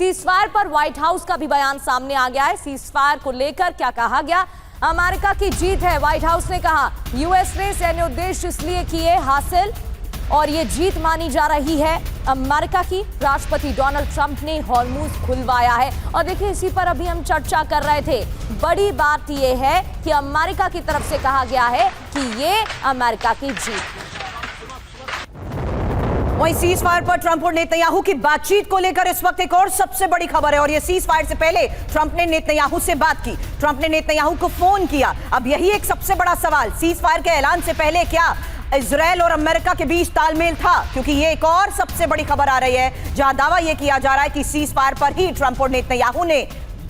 Ceasefire पर white house का भी बयान सामने आ गया है। सीजफायर को लेकर क्या कहा गया? अमेरिका की जीत है, व्हाइट हाउस ने कहा। यूएस ने सैन्य उद्देश्य इसलिए किए हासिल और ये जीत मानी जा रही है अमेरिका की। राष्ट्रपति डोनाल्ड ट्रंप ने हॉर्मुज खुलवाया है। और देखिए, इसी पर अभी हम चर्चा कर रहे थे। बड़ी बात यह है कि अमेरिका की तरफ से कहा गया है कि ये अमेरिका की जीत है। वहीं सीज फायर पर ट्रंप और नेतन्याहू की बातचीत को लेकर इस वक्त एक और सबसे बड़ी खबर है। और ये सीज फायर से पहले ट्रंप ने नेतन्याहू से बात की, ट्रंप ने नेतन्याहू को फोन किया। अब यही एक सबसे बड़ा सवाल, सीज फायर के ऐलान से पहले क्या इजरायल और अमेरिका के बीच तालमेल था? क्योंकि ये एक और सबसे बड़ी खबर आ रही है जहां दावा यह किया जा रहा है कि सीज फायर पर ही ट्रंप और नेतन्याहू ने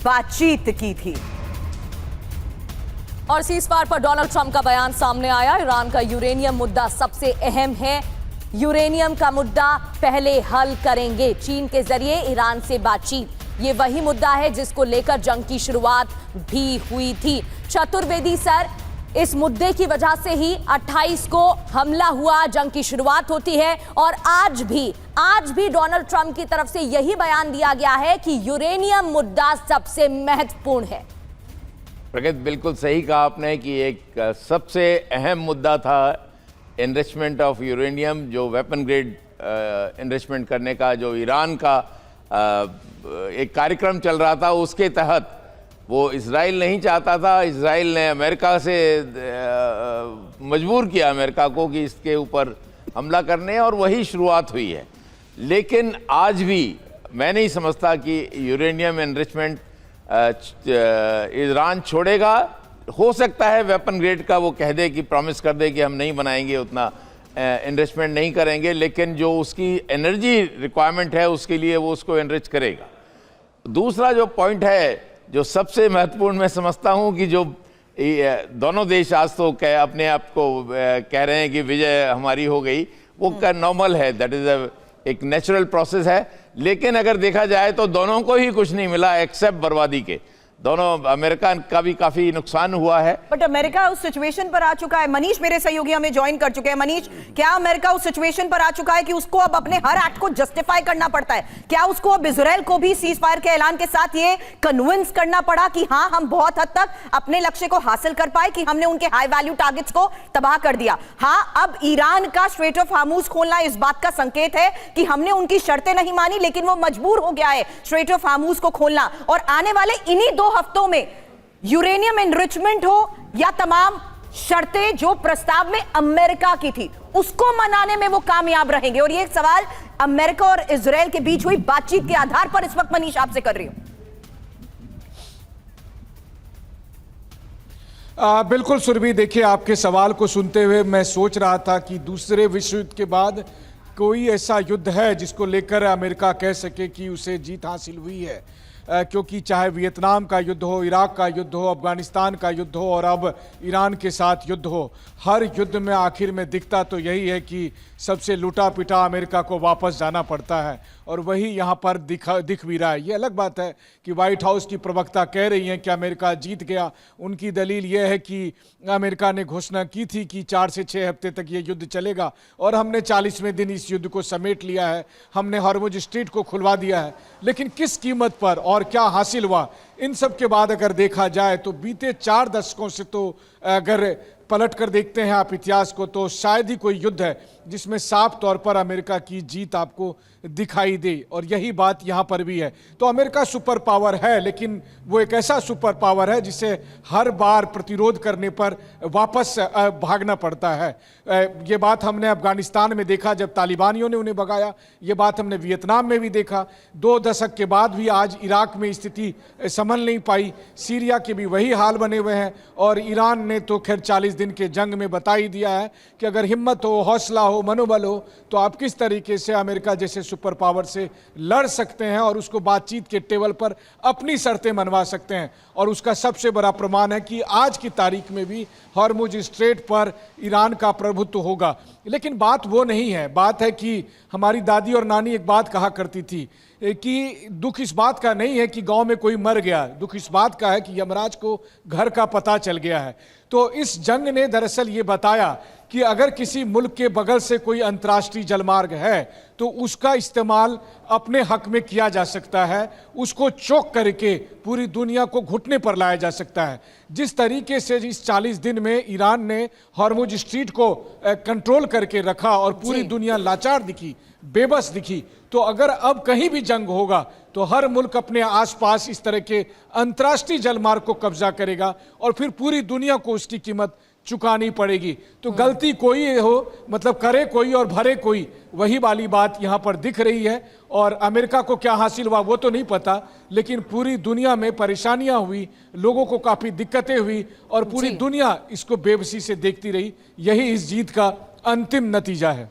बातचीत की थी। और सीज फायर पर डोनाल्ड ट्रंप का बयान सामने आया। ईरान का यूरेनियम मुद्दा सबसे अहम है, यूरेनियम का मुद्दा पहले हल करेंगे। चीन के जरिए ईरान से बातचीत, ये वही मुद्दा है जिसको लेकर जंग की शुरुआत भी हुई थी। चतुर्वेदी सर, इस मुद्दे की वजह से ही 28 को हमला हुआ, जंग की शुरुआत होती है। और आज भी डोनाल्ड ट्रंप की तरफ से यही बयान दिया गया है कि यूरेनियम मुद्दा सबसे महत्वपूर्ण है। प्रगति, बिल्कुल सही कहा आपने कि एक सबसे अहम मुद्दा था एनरिचमेंट ऑफ यूरेनियम, जो वेपन ग्रेड एनरिचमेंट करने का जो ईरान का एक कार्यक्रम चल रहा था, उसके तहत वो इजराइल नहीं चाहता था। इजराइल ने अमेरिका से मजबूर किया अमेरिका को कि इसके ऊपर हमला करने, और वही शुरुआत हुई है। लेकिन आज भी मैं नहीं समझता कि यूरेनियम एनरिचमेंट ईरान छोड़ेगा। हो सकता है वेपन ग्रेड का वो कह दे कि प्रॉमिस कर दे कि हम नहीं बनाएंगे, उतना एनरिचमेंट नहीं करेंगे, लेकिन जो उसकी एनर्जी रिक्वायरमेंट है उसके लिए वो उसको एनरिच करेगा। दूसरा जो पॉइंट है, जो सबसे महत्वपूर्ण मैं समझता हूं कि जो दोनों देश आज तो अपने आप को कह रहे हैं कि विजय हमारी हो गई, वो का नॉर्मल है, दैट इज एक नेचुरल प्रोसेस है। लेकिन अगर देखा जाए तो दोनों को ही कुछ नहीं मिला एक्सेप्ट बर्बादी के। दोनों, अमेरिका का भी काफी नुकसान हुआ है। बट अमेरिका उस सिचुएशन पर आ चुका है। मनीष मेरे सहयोगी हमें ज्वाइन कर चुके हैं। मनीष, क्या अमेरिका उस सिचुएशन पर आ चुका है कि उसको अब अपने हर एक्ट को जस्टिफाई करना पड़ता है? क्या उसको अब इजराइल को भी सीज फायर के ऐलान के साथ ये कन्विंस करना पड़ा कि हाँ, हम बहुत हद तक अपने लक्ष्य को हासिल कर पाए, कि हमने उनके हाई वैल्यू टारगेट्स को तबाह कर दिया? हाँ, अब ईरान का स्ट्रेट ऑफ हार्मुज खोलना इस बात का संकेत है कि हमने उनकी शर्तें नहीं मानी, लेकिन वो मजबूर हो गया है स्ट्रेट ऑफ हार्मुज को खोलना। और आने वाले इन्हीं 2 हफ्तों में यूरेनियम एनरिचमेंट हो या तमाम शर्तें जो प्रस्ताव में अमेरिका की थी, उसको मनाने में वो कामयाब रहेंगे। और ये सवाल अमेरिका और इजराइल के बीच हुई बातचीत के आधार पर इस वक्त मनीष आपसे कर रही हूं। बिल्कुल सुरभि, देखिए, आपके सवाल को सुनते हुए मैं सोच रहा था कि दूसरे विश्व युद्ध के बाद कोई ऐसा युद्ध है जिसको लेकर अमेरिका कह सके कि उसे जीत हासिल हुई है। क्योंकि चाहे वियतनाम का युद्ध हो, इराक का युद्ध हो, अफगानिस्तान का युद्ध हो और अब ईरान के साथ युद्ध हो, हर युद्ध में आखिर में दिखता तो यही है कि सबसे लूटा पिटा अमेरिका को वापस जाना पड़ता है। और वही यहाँ पर दिख भी रहा है। ये अलग बात है कि व्हाइट हाउस की प्रवक्ता कह रही हैं कि अमेरिका जीत गया। उनकी दलील ये है कि अमेरिका ने घोषणा की थी कि 4 से 6 हफ्ते तक ये युद्ध चलेगा और हमने 40वें दिन इस युद्ध को समेट लिया है, हमने हॉर्मुज स्ट्रेट को खुलवा दिया है। लेकिन किस कीमत पर और क्या हासिल हुआ, इन सब के बाद अगर देखा जाए तो बीते 4 दशकों से तो अगर पलट कर देखते हैं आप इतिहास को, तो शायद ही कोई युद्ध है जिसमें साफ तौर पर अमेरिका की जीत आपको दिखाई दे। और यही बात यहाँ पर भी है। तो अमेरिका सुपर पावर है, लेकिन वो एक ऐसा सुपर पावर है जिसे हर बार प्रतिरोध करने पर वापस भागना पड़ता है। ये बात हमने अफगानिस्तान में देखा जब तालिबानियों ने उन्हें भगाया, ये बात हमने वियतनाम में भी देखा। 2 दशक के बाद भी आज इराक में स्थिति संभल नहीं पाई, सीरिया के भी वही हाल बने हुए हैं। और ईरान ने तो खैर 40 दिन के जंग में बता ही दिया है कि अगर हिम्मत हो, हौसला हो, मनोबल हो, तो आप किस तरीके से अमेरिका जैसे सुपर पावर से लड़ सकते हैं और उसको बातचीत के टेबल पर अपनी शर्तें मनवा सकते हैं। और उसका सबसे बड़ा प्रमाण है कि आज की तारीख में भी हॉर्मुज स्ट्रेट पर ईरान का प्रभुत्व होगा। लेकिन बात वो नहीं है। बात है कि हमारी दादी और नानी एक बात कहा करती थी कि दुख इस बात का नहीं है कि गांव में कोई मर गया, दुख इस बात का है कि यमराज को घर का पता चल गया है। तो इस जंग ने दरअसल ये बताया कि अगर किसी मुल्क के बगल से कोई अंतर्राष्ट्रीय जलमार्ग है तो उसका इस्तेमाल अपने हक में किया जा सकता है, उसको चौक करके पूरी दुनिया को घुटने पर लाया जा सकता है। जिस तरीके से इस 40 दिन में ईरान ने हॉर्मुज स्ट्रीट को कंट्रोल करके रखा और पूरी दुनिया लाचार दिखी, बेबस दिखी, तो अगर अब कहीं भी जंग होगा तो हर मुल्क अपने आसपास इस तरह के अंतर्राष्ट्रीय जलमार्ग को कब्जा करेगा और फिर पूरी दुनिया को उसकी कीमत चुकानी पड़ेगी। तो गलती कोई हो, मतलब करे कोई और भरे कोई, वही वाली बात यहाँ पर दिख रही है। और अमेरिका को क्या हासिल हुआ वो तो नहीं पता, लेकिन पूरी दुनिया में परेशानियां हुई, लोगों को काफ़ी दिक्कतें हुई और पूरी दुनिया इसको बेबसी से देखती रही। यही इस जीत का अंतिम नतीजा है।